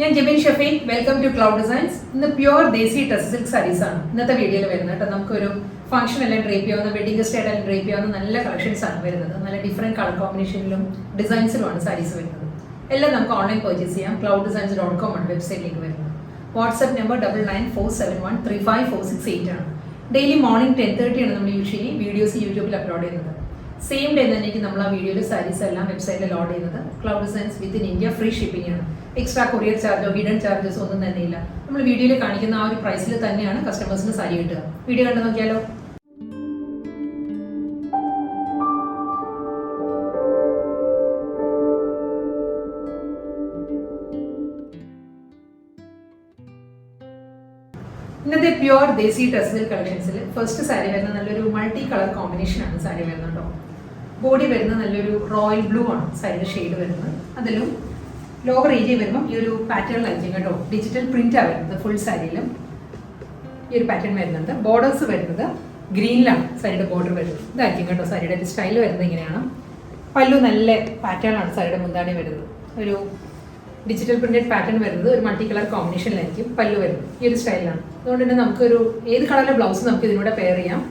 ഞാൻ Jebin Shafeeq. Welcome to Cloud Designs. ഇന്ന് pure desi tex silk saris ആണ് ഇന്നത്തെ വീഡിയോയിൽ വരുന്നത് കേട്ടോ. നമുക്കൊരു ഫംഗ്ഷൻ എല്ലാം ഡ്രേപ്പ് ചെയ്യാവുന്ന, വെഡിങ് ഗസ്റ്റ് ആയിട്ട് ഡ്രേപ്പ് ചെയ്യാവുന്ന നല്ല കളക്ഷൻസ് ആണ് വരുന്നത്. നല്ല ഡിഫറെന്റ് കളർ കോമ്പിനേഷനിലും ഡിസൈൻസിലുമാണ് സാരീസ് വരുന്നത്. എല്ലാം നമുക്ക് ഓൺലൈൻ പർച്ചേസ് ചെയ്യാം. clouddesigns.com ആണ് വെബ്സൈറ്റിലേക്ക് വരുന്നത്. വാട്സ്ആപ്പ് നമ്പർ 9947135468 ആണ്. ഡെയിലി മോർണിംഗ് 10:30 ആണ് നമ്മൾ യൂഷ്വലി വീഡിയോസ് യൂട്യൂബിൽ അപ്ലോഡ് ചെയ്യുന്നത്. സെയിം ഡേ തന്നെ നമ്മൾ ആ വീഡിയോയിൽ സാരീസ് എല്ലാം വെബ്സൈറ്റിൽ ലോഡ് ചെയ്യുന്നത്. Cloud designs within India free shipping ആണ്. എക്സ്ട്രാ കൊറിയർ ചാർജോ ഹിഡൻ ചാർജസ് ഒന്നും തന്നെ ഇല്ല. നമ്മൾ വീഡിയോയിൽ കാണിക്കുന്ന ആ ഒരു പ്രൈസിൽ തന്നെയാണ് കസ്റ്റമേഴ്സിന് സാരി കിട്ടുക. വീഡിയോ കണ്ടു നോക്കിയാലോ. ഇന്നത്തെ പ്യുവർ ദേശി ടെക്സ്റ്റൈൽ കളക്ഷൻസിൽ ഫസ്റ്റ് സാരി വരുന്ന നല്ലൊരു മൾട്ടി കളർ കോമ്പിനേഷൻ ആണ് സാരി വരുന്നത് കേട്ടോ. ബോഡി വരുന്നത് നല്ലൊരു റോയൽ ബ്ലൂ ആണ് സാരിയുടെ ഷെയ്ഡ് വരുന്നത്. അതിലും ലോവർ ഏരിയ വരുമ്പോൾ ഈ ഒരു പാറ്റേൺ ആയിരിക്കും കേട്ടോ. ഡിജിറ്റൽ പ്രിന്റാണ് വരുന്നത്. ഫുൾ സാരിയിലും ഈ ഒരു പാറ്റേൺ വരുന്നുണ്ട്. ബോർഡേഴ്സ് വരുന്നത് ഗ്രീനിലാണ് സാരിയുടെ ബോർഡർ വരുന്നത്. ഇതായിരിക്കും കേട്ടോ സാരിയുടെ സ്റ്റൈൽ വരുന്നത് ഇങ്ങനെയാണ്. പല്ലു നല്ല പാറ്റേൺ ആണ് സാരിയുടെ മുന്താണി വരുന്നത്. ഒരു ഡിജിറ്റൽ പ്രിന്റഡ് പാറ്റേൺ വരുന്നത് ഒരു മൾട്ടി കളർ കോമ്പിനേഷനിലായിരിക്കും പല്ലു വരുന്നത്. ഈ ഒരു സ്റ്റൈലാണ്. അതുകൊണ്ട് തന്നെ നമുക്കൊരു ഏത് കളറിലെ ബ്ലൗസ് നമുക്ക് ഇതിനൂടെ പെയർ ചെയ്യാം.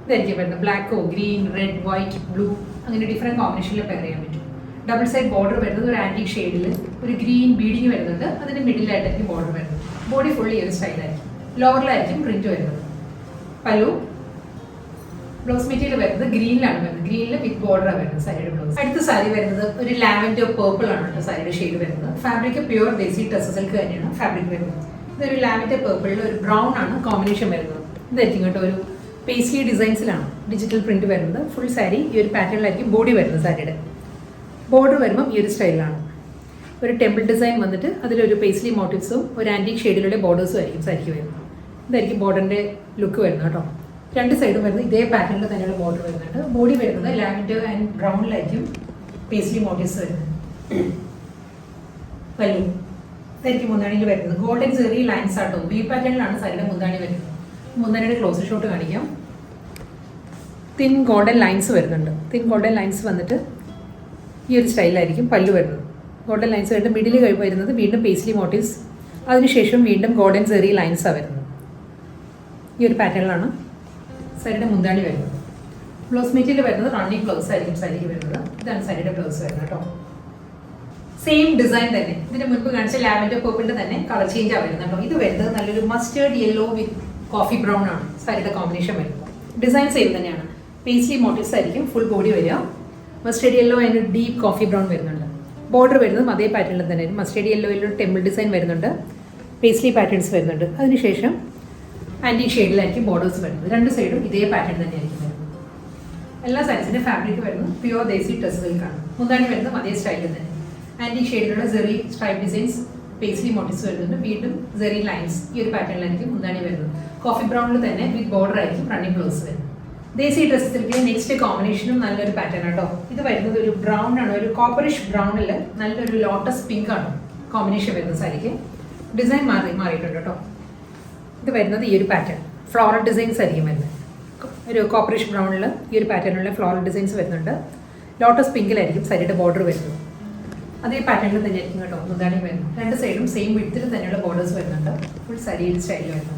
ഇതായിരിക്കും വരുന്നത്. ബ്ലാക്കോ ഗ്രീൻ റെഡ് വൈറ്റ് ബ്ലൂ അങ്ങനെ ഡിഫറെൻറ്റ് കോമ്പിനേഷനിൽ പെയർ ചെയ്യാൻ പറ്റും. ഡബിൾ സൈഡ് ബോർഡർ വരുന്നത് ഒരു ആൻറ്റിക് ഷെയ്ഡിൽ ഒരു ഗ്രീൻ ബീഡിങ് വരുന്നുണ്ട്. അതിൻ്റെ മിഡിലായിട്ടായിരിക്കും ബോർഡർ വരുന്നത്. ബോഡി ഫുള്ളി ഈ ഒരു സ്റ്റൈലായിരിക്കും. ലോവറിലായിരിക്കും പ്രിന്റ് വരുന്നത്. പല്ലു ബ്ലൗസ് മെറ്റീരിയൽ വരുന്നത് ഗ്രീനിലാണ് വരുന്നത്. ഗ്രീനിൽ വിത്ത് ബോർഡറാണ് വരുന്നത് സാരിയുടെ ബ്ലൗസ്. അടുത്ത സാരി വരുന്നത് ഒരു ലാവൻഡർ പേർപ്പിൾ ആണ് കേട്ടോ സാരിയുടെ ഷെയ്ഡ് വരുന്നത്. Fabric pure desi tex silk തന്നെയാണ് ഫാബ്രിക് വരുന്നത്. ഇതൊരു ലാവൻഡർ പേർപ്പിളിൽ ഒരു ബ്രൗൺ ആണ് കോമ്പിനേഷൻ വരുന്നത്. ഇതായിരിക്കും കേട്ടോ ഒരു പേസ്ലി ഡിസൈൻസിലാണ് ഡിജിറ്റൽ പ്രിന്റ് വരുന്നത്. ഫുൾ സാരി ഈ ഒരു പാറ്റേണിലായിരിക്കും ബോഡി വരുന്നത്. സാരിയുടെ ബോർഡർ വരുമ്പം ഈ ഒരു സ്റ്റൈലിലാണ്. ഒരു ടെമ്പിൾ ഡിസൈൻ വന്നിട്ട് അതിലൊരു പേസ്ലി മോട്ടീവ്സും ഒരു ആൻറ്റിക് ഷെയ്ഡിലുള്ള ബോർഡേഴ്സും ആയിരിക്കും സാരിക്ക് വരുന്നത്. ഇതായിരിക്കും ബോർഡറിൻ്റെ ലുക്ക് വരുന്നത് കേട്ടോ. രണ്ട് സൈഡും വരുന്നത് ഇതേ പാറ്റേണിൽ തന്നെയുള്ള ബോർഡർ വരുന്നുണ്ട്. ബോഡി വരുന്നത് ലാവൻഡർ ആൻഡ് ബ്രൗണിലായിരിക്കും പേസ്ലി മോട്ടീവ്സ് വരുന്നത്. പല്ലു ഇതായിരിക്കും മുന്താണിയിൽ വരുന്നത്. ഗോൾഡൻ ചെറിയ ലൈൻസ് ആട്ടോ. വി പാറ്റേണിലാണ് സാരിയുടെ മുന്താണി വരുന്നത്. മുന്താണിയുടെ ക്ലോസ് ഷോട്ട് കാണിക്കാം. തിൻ ഗോൾഡൻ ലൈൻസ് വരുന്നുണ്ട്. തിൻ ഗോൾഡൻ ലൈൻസ് വന്നിട്ട് ഈ ഒരു സ്റ്റൈലായിരിക്കും പല്ലു വരുന്നത്. ഗോൾഡൻ ലൈൻസ് കഴിഞ്ഞിട്ട് മിഡിൽ വരുന്നത് വീണ്ടും പേസ്ലി മോട്ടീവ്സ്. അതിനുശേഷം വീണ്ടും ഗോൾഡൻ ചെറിയ ലൈൻസാണ് വരുന്നത്. ഈ ഒരു പാറ്റേണിലാണ് സാരിയുടെ മുന്താണി വരുന്നത്. ബ്ലൗസ് മെറ്റീരിയൽ വരുന്നത് റണ്ണിങ് ബ്ലൗസ് ആയിരിക്കും സാരിക്ക് വരുന്നത്. ഇതാണ് സാരിയുടെ ബ്ലൗസ് വരുന്നത് കേട്ടോ. സെയിം ഡിസൈൻ തന്നെ. ഇതിന് മുൻപ് കാണിച്ച ലാവൻഡർ പേർപ്പിളിന്റെ തന്നെ കളർ ചേഞ്ച് ആണ് വരുന്നത് കേട്ടോ. ഇത് വരുന്നത് നല്ലൊരു മസ്റ്റേർഡ് യെല്ലോ വിത്ത് കോഫി ബ്രൗൺ ആണ് സാരിയുടെ കോമ്പിനേഷൻ വരുന്നത്. ഡിസൈൻ സെയിം തന്നെയാണ്. പേസ്ലി മോട്ടീവ്സ് ആയിരിക്കും ഫുൾ ബോഡി വരിക. Mustard yellow and deep coffee brown വരുന്നുണ്ട്. ബോർഡർ വരുന്നതും അതേ പാറ്റേണിൽ തന്നെ. മസ്റ്റേർഡ് യെല്ലോയിൽ ടെമ്പിൾ ഡിസൈൻ വരുന്നുണ്ട്. പേസ്ലി പാറ്റേൺസ് വരുന്നുണ്ട്. അതിനുശേഷം ആൻറ്റിക് ഷെയ്ഡിലായിരിക്കും ബോർഡേഴ്സ് വരുന്നത്. രണ്ട് സൈഡും ഇതേ പാറ്റേൺ തന്നെയായിരിക്കും വരുന്നത്. എല്ലാ സാരീസിൻ്റെ ഫാബ്രിക് വരുന്നത് പ്യുവർ ദേശി ടെക്സ് സിൽക്കാണ്. മുന്താണി വരുന്നതും അതേ സ്റ്റൈലിൽ തന്നെ. ആൻറ്റിക് ഷെയ്ഡിലുള്ള സെറി സ്ട്രൈപ്പ് ഡിസൈൻസ് പേസ്ലി മോട്ടീവ്സ് വരുന്നുണ്ട്. വീണ്ടും സെറി ലൈൻസ് ഈ ഒരു പാറ്റേണിലായിരിക്കും മുന്താണി വരുന്നത്. കോഫി ബ്രൗണിൽ തന്നെ വിത്ത് ബോർഡർ ആയിരിക്കും റണ്ണിങ് ബ്ലൗസ് വരുന്നത്. ദേശി ടെക്സ് സിൽക്കിലെ നെക്സ്റ്റ് കോമ്പിനേഷനും നല്ലൊരു പാറ്റേൺ കേട്ടോ. ഇത് വരുന്നത് ഒരു ബ്രൗൺ ആണ്. ഒരു കോപ്പറിഷ് ബ്രൗണിൽ നല്ലൊരു ലോട്ടസ് പിങ്ക് ആണ് കോമ്പിനേഷൻ വരുന്നത് സാരിക്ക്. ഡിസൈൻ മാറിയിട്ടുണ്ട് കേട്ടോ. ഇത് വരുന്നത് ഈ ഒരു പാറ്റേൺ ഫ്ലോറൽ ഡിസൈൻസ് ആയിരിക്കും വരുന്നത്. ഒരു കോപ്പറിഷ് ബ്രൗണിൽ ഈ ഒരു പാറ്റേണിലുള്ള ഫ്ലോറൽ ഡിസൈൻസ് വരുന്നുണ്ട്. ലോട്ടസ് പിങ്കിലായിരിക്കും സാരിയുടെ ബോർഡർ വരുന്നത്. അതേ പാറ്റേണിൽ തന്നെ ആയിരിക്കും കേട്ടോ മുന്താണി വരുന്നത്. രണ്ട് സൈഡും സെയിം വിഡ്ത്തിൽ തന്നെയുള്ള ബോർഡേഴ്സ് വരുന്നുണ്ട്. ഫുൾ സാരിയുടെ സ്റ്റൈലിൽ വരുന്നത്.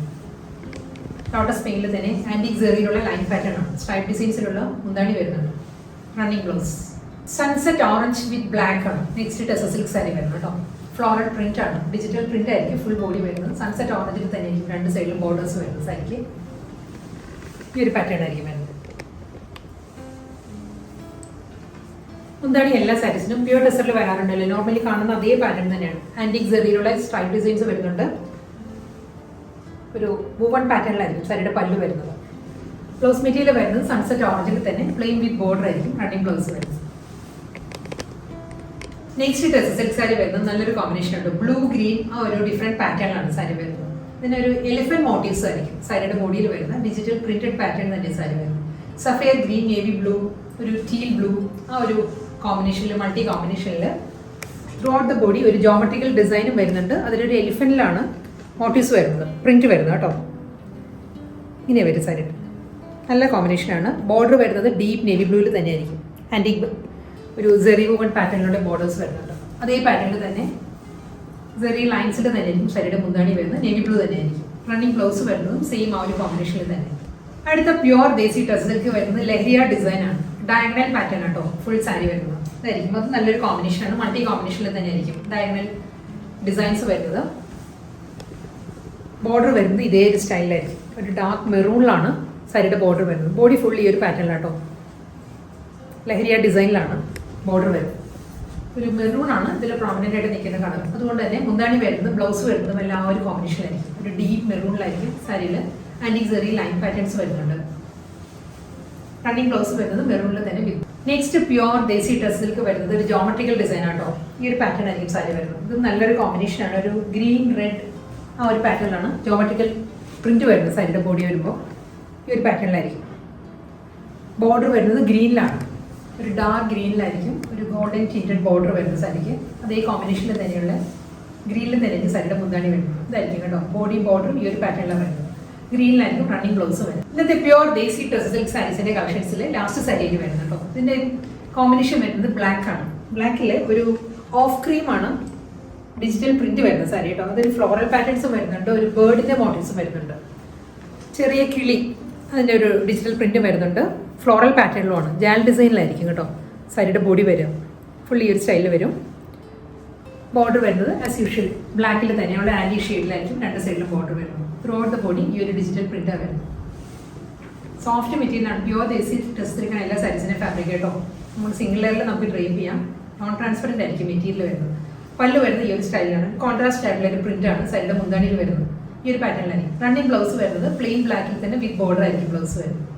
ലോട്ടസ് പിങ്കിൽ തന്നെ ആൻറ്റിക് സെറിയിലുള്ള ലൈൻ പാറ്റേൺ ആണ്. സ്ട്രൈപ്പ് ഡിസൈൻസിലുള്ള മുന്താണി വരുന്നുണ്ട്. Running blouse. സൺസെറ്റ് ഓറഞ്ച് വിത്ത് ബ്ലാക്ക് ആണ് നെക്സ്റ്റ് ടെക്സ് സിൽക്ക് സാരി വരുന്നത് കേട്ടോ. ഫ്ലോറൽ പ്രിന്റ് ആണ്. ഡിജിറ്റൽ പ്രിന്റ് ആയിരിക്കും ഫുൾ ബോഡി വരുന്നത്. സൺസെറ്റ് ഓറഞ്ചിൽ തന്നെ ആയിരിക്കും രണ്ട് സൈഡിലും ബോർഡേഴ്സ് വരുന്നത് സാരിക്ക്. ഈ ഒരു പാറ്റേൺ ആയിരിക്കും വരുന്നത്. മുന്താണി എല്ലാ സാരീസിനും പ്യൂർ ടെക്സ്ചറിൽ വരാറുണ്ടല്ലോ. നോർമലി കാണുന്ന അതേ പാറ്റേൺ തന്നെയാണ്. ആൻറ്റിക് സെറിയിലുള്ള സ്ട്രൈപ്പ് ഡിസൈൻസ് വരുന്നുണ്ട്. ഒരു വുവൺ പാറ്റേണിലായിരിക്കും സാരിയുടെ പല്ലു വരുന്നത്. ബ്ലൗസ് മെറ്റീരിയൽ വരുന്നത് സൺസെറ്റ് ഓറഞ്ചിൽ തന്നെ പ്ലെയിൻ വിത്ത് ബോർഡർ ആയിരിക്കും റണ്ണിങ് ബ്ലൗസ് വരുന്നത്. നെക്സ്റ്റ് ടെക്സ് സിൽക്ക് സാരി വരുന്നത് നല്ലൊരു കോമ്പിനേഷൻ ഉണ്ട്. ബ്ലൂ ഗ്രീൻ ആ ഒരു ഡിഫറെൻറ്റ് പാറ്റേണിലാണ് സാരി വരുന്നത്. ഇതിനൊരു എലിഫന്റ് മോട്ടീവ്സ് ആയിരിക്കും സാരിയുടെ ബോഡിയിൽ വരുന്ന ഡിജിറ്റൽ പ്രിന്റഡ് പാറ്റേൺ തന്നെ സാരി വരുന്നത്. സഫയർ ഗ്രീൻ നേവി ബ്ലൂ ഒരു ടീൽ ബ്ലൂ ആ ഒരു കോമ്പിനേഷനിൽ മൾട്ടി കോമ്പിനേഷനിൽ ത്രൂ ഔട്ട് ദ ബോഡി ഒരു ജോമെട്രിക്കൽ ഡിസൈനും വരുന്നുണ്ട്. അതിലൊരു എലിഫന്റിലാണ് മോട്ടീവ്സ് വരുന്നത്, പ്രിന്റ് വരുന്നത് കേട്ടോ. ഇങ്ങനെ വരും സാരി. നല്ല കോമ്പിനേഷനാണ്. ബോർഡർ വരുന്നത് ഡീപ്പ് നേവി ബ്ലൂവിൽ തന്നെയായിരിക്കും. ആൻറ്റിക് ഒരു സെറി വുവൺ പാറ്റേണിലുള്ള ബോർഡേഴ്സ് വരുന്നുണ്ട്. അതേ പാറ്റേണിൽ തന്നെ സെറി ലൈൻസിൽ തന്നെ ആയിരിക്കും സാരിയുടെ മുന്താണി വരുന്നത്. നേവി ബ്ലൂ തന്നെയായിരിക്കും. റണ്ണിങ് ബ്ലൗസ് വരുന്നതും സെയിം ആ ഒരു കോമ്പിനേഷനിൽ തന്നെ. അടുത്ത പ്യുവർ ദേശി ടസിൽക്ക് വരുന്നത് ലഹരിയ ഡിസൈൻ ആണ്. ഡയഗണൽ പാറ്റേൺ ആട്ടോ ഫുൾ സാരി വരുന്നത്. ഇതായിരിക്കും അത് നല്ലൊരു കോമ്പിനേഷനാണ്. മൾട്ടി കോമ്പിനേഷനിൽ തന്നെ ആയിരിക്കും ഡയഗണൽ ഡിസൈൻസ് വരുന്നത്. ബോർഡർ വരുന്നത് ഇതേ ഒരു സ്റ്റൈലിലായിരിക്കും. ഒരു ഡാർക്ക് മെറൂണിലാണ് സാരിയുടെ ബോർഡർ വരുന്നത്. ബോഡി ഫുൾ ഈ ഒരു പാറ്റേണിലാട്ടോ ലഹരിയ ഡിസൈനിലാണ് ബോർഡർ വരുന്നത്. ഒരു മെറൂണാണ് ഇതിൽ പ്രോമിനൻ്റ് ആയിട്ട് നിൽക്കുന്ന കളർ. അതുകൊണ്ട് തന്നെ മുന്താണി വരുന്നത് ബ്ലൗസ് വരുന്നതും എല്ലാം ആ ഒരു കോമ്പിനേഷനായിരിക്കും. ഒരു ഡീപ്പ് മെറൂണിലായിരിക്കും സാരിയിൽ ആൻറ്റി സെറി ലൈൻ പാറ്റേൺസ് വരുന്നുണ്ട്. റണ്ണിങ് ബ്ലൗസ് വരുന്നത് മെറൂണിൽ തന്നെ വിത്ത്. നെക്സ്റ്റ് പ്യുവർ ദേശി ടസിൽക്ക് വരുന്നത് ഒരു ജോമെട്രിക്കൽ ഡിസൈൻ ആട്ടോ. ഈ ഒരു പാറ്റേൺ ആയിരിക്കും സാരി വരുന്നത്. ഇത് നല്ലൊരു കോമ്പിനേഷനാണ്. ഒരു ഗ്രീൻ റെഡ് ആ ഒരു പാറ്റേണിലാണ് ജോമെട്രിക്കൽ പ്രിന്റ് വരുന്നത്. സാരിയുടെ ബോഡി വരുമ്പോൾ ഈ ഒരു പാറ്റേണിലായിരിക്കും. ബോർഡർ വരുന്നത് ഗ്രീനിലാണ്. ഒരു ഡാർക്ക് ഗ്രീനിലായിരിക്കും ഒരു ഗോൾഡൻ ടീറ്റഡ് ബോർഡർ വരുന്ന സാരിക്ക്. അതേ കോമ്പിനേഷനിൽ തന്നെയുള്ള ഗ്രീനിൽ തന്നെയായിരിക്കും സാരിയുടെ മുന്താണി വരുന്നത്. ഇതായിരിക്കും കേട്ടോ ബോഡി ബോർഡറും ഈ ഒരു പാറ്റേണിലാണ് വരുന്നത്. ഗ്രീനിലായിരിക്കും റണ്ണിങ് ബ്ലൗസ് വരുന്നത്. ഇന്നത്തെ പ്യുവർ ദേശി സിൽക്ക് സാരീസിന്റെ കളക്ഷൻസിൽ ലാസ്റ്റ് സാരിയിൽ വരുന്നത് കേട്ടോ. ഇതിന്റെ കോമ്പിനേഷൻ വരുന്നത് ബ്ലാക്ക് ആണ്. ബ്ലാക്കിൽ ഒരു ഓഫ് ക്രീം ആണ് ഡിജിറ്റൽ പ്രിന്റ് വരുന്ന സാരി കേട്ടോ. അതൊരു ഫ്ലോറൽ പാറ്റേൺസും വരുന്നുണ്ട്. ഒരു ബേർഡിന്റെ മോട്ടീവ്സും വരുന്നുണ്ട്. ചെറിയ കിളി അതിൻ്റെ ഒരു ഡിജിറ്റൽ പ്രിന്റ് വരുന്നുണ്ട്. ഫ്ലോറൽ പാറ്റേണിലുമാണ്. ജാൽ ഡിസൈനിലായിരിക്കും കേട്ടോ സാരിയുടെ ബോഡി വരും. ഫുൾ ഈ ഒരു സ്റ്റൈലിൽ വരും. ബോർഡർ വരുന്നത് ആസ് യൂഷ്വൽ ബ്ലാക്കിൽ തന്നെയുള്ള ആൻറ്റി ഷെയ്ഡിലായിരിക്കും രണ്ട് സൈഡിലും ബോർഡർ വരുന്നത്. ത്രൂ ഔട്ട് ദ ബോഡി ഈ ഒരു ഡിജിറ്റൽ പ്രിന്റാണ് വരുന്നത്. സോഫ്റ്റ് മെറ്റീരിയലാണ്. പ്യുവർ ദേശി ടെസ്റ്റിരിക്കുന്ന എല്ലാ സാരീസിൻ്റെ ഫാബ്രിക് കേട്ടോ. നമ്മൾ സിംഗിൾ ലെയറിൽ നമുക്ക് ഡ്രൈപ്പ് ചെയ്യാം. നോൺ ട്രാൻസ്പെറൻറ്റ് ആയിരിക്കും മെറ്റീരിയൽ വരുന്നത്. പല്ല് വരുന്നത് ഈ ഒരു സ്റ്റൈലാണ്. കോൺട്രാസ്റ്റ് ആയിട്ടുള്ള ഒരു പ്രിന്റാണ് സാരിയുടെ മുന്താണിയിൽ വരുന്നത്. ഈ ഒരു പാറ്റേണിലായിരിക്കും. റണ്ണിങ് ബ്ലൗസ് വരുന്നത് പ്ലെയിൻ ബ്ലാക്കിൽ തന്നെ വിത്ത് ബോർഡർ ആയിരിക്കും ബ്ലൗസ് വരുന്നത്.